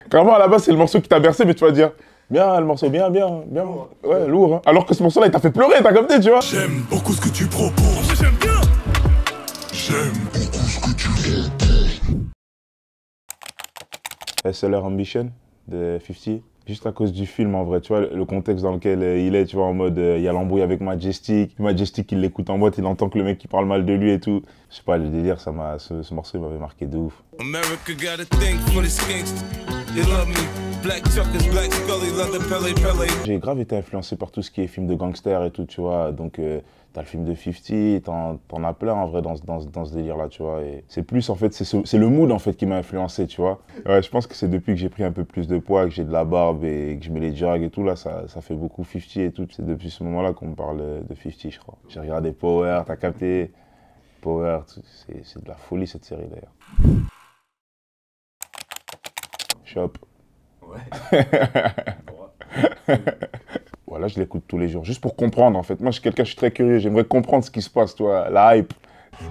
Clairement, à la base, c'est le morceau qui t'a bercé, mais tu vas dire, bien, le morceau, bien, bien, bien. Ouais, lourd. Hein. Alors que ce morceau-là, il t'a fait pleurer, t'as capté, tu vois. J'aime beaucoup ce que tu proposes. J'aime bien. J'aime beaucoup ce que tu proposes. SLR Ambition de 50. Juste à cause du film, en vrai, tu vois, le contexte dans lequel il est, tu vois, en mode, il y a l'embrouille avec Majestic. Majestic, il l'écoute en boîte, il entend que le mec, il parle mal de lui et tout. Je sais pas, le délire, ce morceau, il m'avait marqué de ouf. America got a thing for the skinks. You love me. Black Chuckers, Black Scully, London Pele Pele. J'ai grave été influencé par tout ce qui est film de gangster et tout, tu vois. Donc, t'as le film de 50, t'en as plein en vrai dans ce délire-là, tu vois. Et c'est plus, en fait, c'est le mood en fait qui m'a influencé, tu vois. Ouais, je pense que c'est depuis que j'ai pris un peu plus de poids, que j'ai de la barbe et que je mets les drags et tout, là, ça fait beaucoup 50 et tout. C'est depuis ce moment-là qu'on me parle de 50, je crois. J'ai regardé Power, t'as capté? Power, c'est de la folie cette série d'ailleurs. Shop. Ouais. Voilà, je l'écoute tous les jours, juste pour comprendre en fait. Moi, je suis quelqu'un, je suis très curieux, j'aimerais comprendre ce qui se passe, toi, la hype.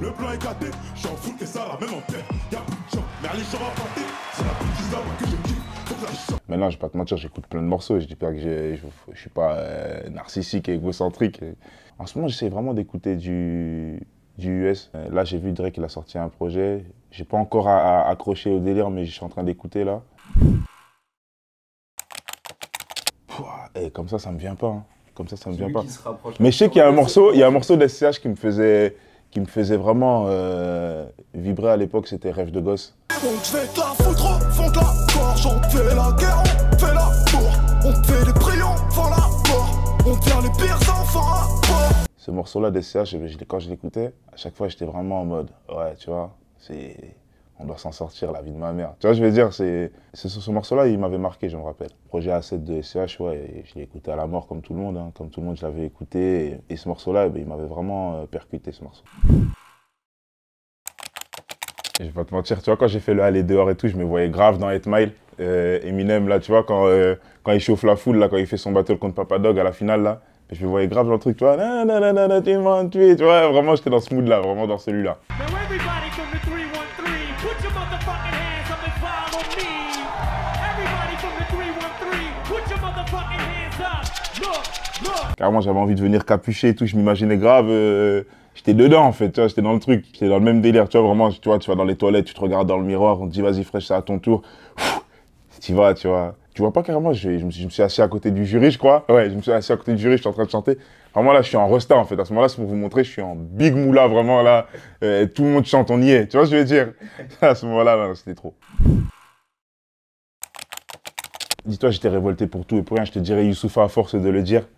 Le plan est gâté, j'en fous que ça la même en tête. Y'a plus de gens, mais allez, j'en vais planter. C'est la petite histoire que je kiffe, faut que ça chante. Maintenant, je vais pas te mentir, j'écoute plein de morceaux. Je dis pas que je suis pas narcissique et égocentrique. En ce moment, j'essaie vraiment d'écouter du US. Là, j'ai vu Drake, il a sorti un projet. J'ai pas encore accroché au délire, mais je suis en train d'écouter là. Et comme ça me vient pas. Hein. Comme ça me vient pas. Mais je sais qu'il y a un morceau d'SCH qui me faisait vraiment vibrer à l'époque, c'était Rêve de gosse. Donc je vais te la foutre au fond de la gorge. On fait la guerre, on fait la bourre. On fait les brillants, on la mort. On tient les pires enfants à bord. Ce morceau-là d'SCH, quand je l'écoutais, à chaque fois j'étais vraiment en mode, ouais, tu vois, on doit s'en sortir, la vie de ma mère. Tu vois, je veux dire, ce morceau-là, il m'avait marqué, je me rappelle. Projet A7 de SCH, ouais, et je l'ai écouté à la mort comme tout le monde. Hein. Comme tout le monde, je l'avais écouté. Et ce morceau-là, il m'avait vraiment percuté, ce morceau. Et je vais pas te mentir, tu vois, quand j'ai fait le Aller dehors et tout, je me voyais grave dans 8 Mile. Eminem, là, tu vois, quand il chauffe la foule, là, quand il fait son battle contre Papa Dog à la finale, là, je me voyais grave dans le truc, tu vois, nanana, tu m'as tué, tu vois, vraiment, j'étais dans ce mood-là, vraiment dans celui-là. Carrément, j'avais envie de venir capucher et tout, je m'imaginais grave, j'étais dedans en fait, tu vois, j'étais dans le truc, j'étais dans le même délire, tu vois, vraiment, tu vois, tu vas dans les toilettes, tu te regardes dans le miroir, on te dit vas-y fraîche, c'est à ton tour, tu vas, tu vois. Tu vois pas carrément, je me suis assis à côté du jury, je crois. Ouais, je me suis assis à côté du jury, je suis en train de chanter. Vraiment là, je suis en resta en fait. À ce moment-là, c'est pour vous montrer, je suis en big moula, vraiment là. Tout le monde chante, on y est. Tu vois ce que je veux dire? À ce moment-là, c'était trop. Dis-toi, j'étais révolté pour tout et pour rien. Je te dirais Youssoupha à force de le dire.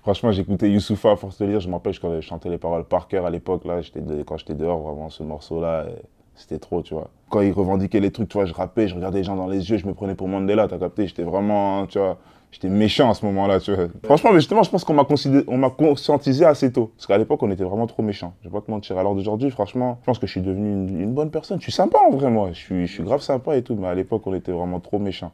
Franchement, j'écoutais Youssoupha à force de le dire. Je me rappelle quand je chantais les paroles par cœur à l'époque, là, quand j'étais dehors, vraiment, ce morceau-là, c'était trop, tu vois. Quand il revendiquait les trucs, tu vois, je rappais, je regardais les gens dans les yeux, je me prenais pour Mandela, t'as capté? J'étais vraiment, tu vois, j'étais méchant à ce moment-là, tu vois. Franchement, mais justement, je pense qu'on m'a conscientisé assez tôt. Parce qu'à l'époque, on était vraiment trop méchants. Je vais pas te mentir. Alors d'aujourd'hui, franchement, je pense que je suis devenu une bonne personne. Je suis sympa en vrai, moi. Je suis grave sympa et tout, mais à l'époque, on était vraiment trop méchants.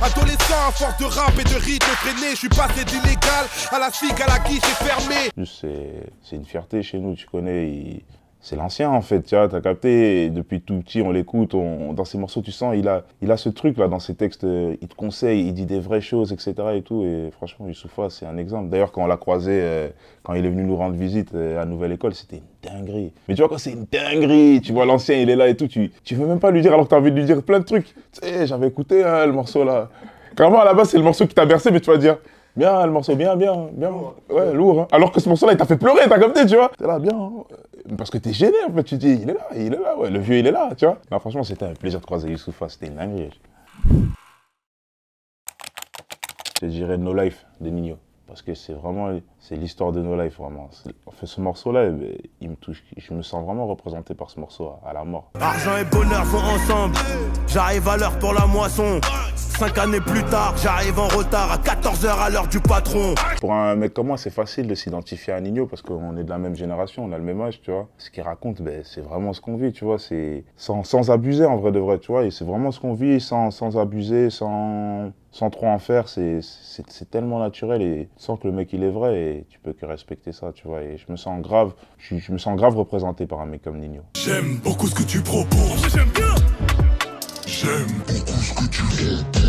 Adolescent, à force de rap et de rythme freiné, je suis passé d'illégal à la SIG à la guiche et fermé. C'est une fierté chez nous, tu connais. C'est l'ancien en fait, tu vois, t'as capté, et depuis tout petit on l'écoute, dans ses morceaux tu sens, il a ce truc là dans ses textes, il te conseille, il dit des vraies choses, etc. et tout, et franchement Youssoupha c'est un exemple. D'ailleurs quand on l'a croisé, quand il est venu nous rendre visite à Nouvelle École, c'était une dinguerie. Mais tu vois quand c'est une dinguerie, tu vois l'ancien il est là et tout, tu veux même pas lui dire alors que t'as envie de lui dire plein de trucs. Tu sais, j'avais écouté hein, le morceau là. Clairement à la base c'est le morceau qui t'a bercé, mais tu vas dire... Bien, le morceau, bien, ouais, lourd. Hein. Alors que ce morceau-là, il t'a fait pleurer, t'as capté, tu vois. T'es là, bien. Hein. Parce que t'es gêné, en fait. Tu te dis, il est là, ouais, le vieux, il est là, tu vois. Non, franchement, c'était un plaisir de croiser Youssoupha, c'était une dinguerie. Je dirais No Life de Nino. Parce que c'est l'histoire de No Life, vraiment. En fait, ce morceau-là, il me touche. Je me sens vraiment représenté par ce morceau à la mort. Argent et bonheur vont ensemble. J'arrive à l'heure pour la moisson. 5 années plus tard, j'arrive en retard à 14 h à l'heure du patron. Pour un mec comme moi, c'est facile de s'identifier à Nino parce qu'on est de la même génération, on a le même âge, tu vois. Ce qu'il raconte, c'est vraiment ce qu'on vit, tu vois. C'est sans abuser en vrai de vrai, tu vois. Et c'est vraiment ce qu'on vit sans abuser, sans trop en faire. C'est tellement naturel et sans que le mec il est vrai et tu peux que respecter ça, tu vois. Et je me sens grave représenté par un mec comme Nino. J'aime beaucoup ce que tu proposes. J'aime bien. j'aime beaucoup ce que tu fais.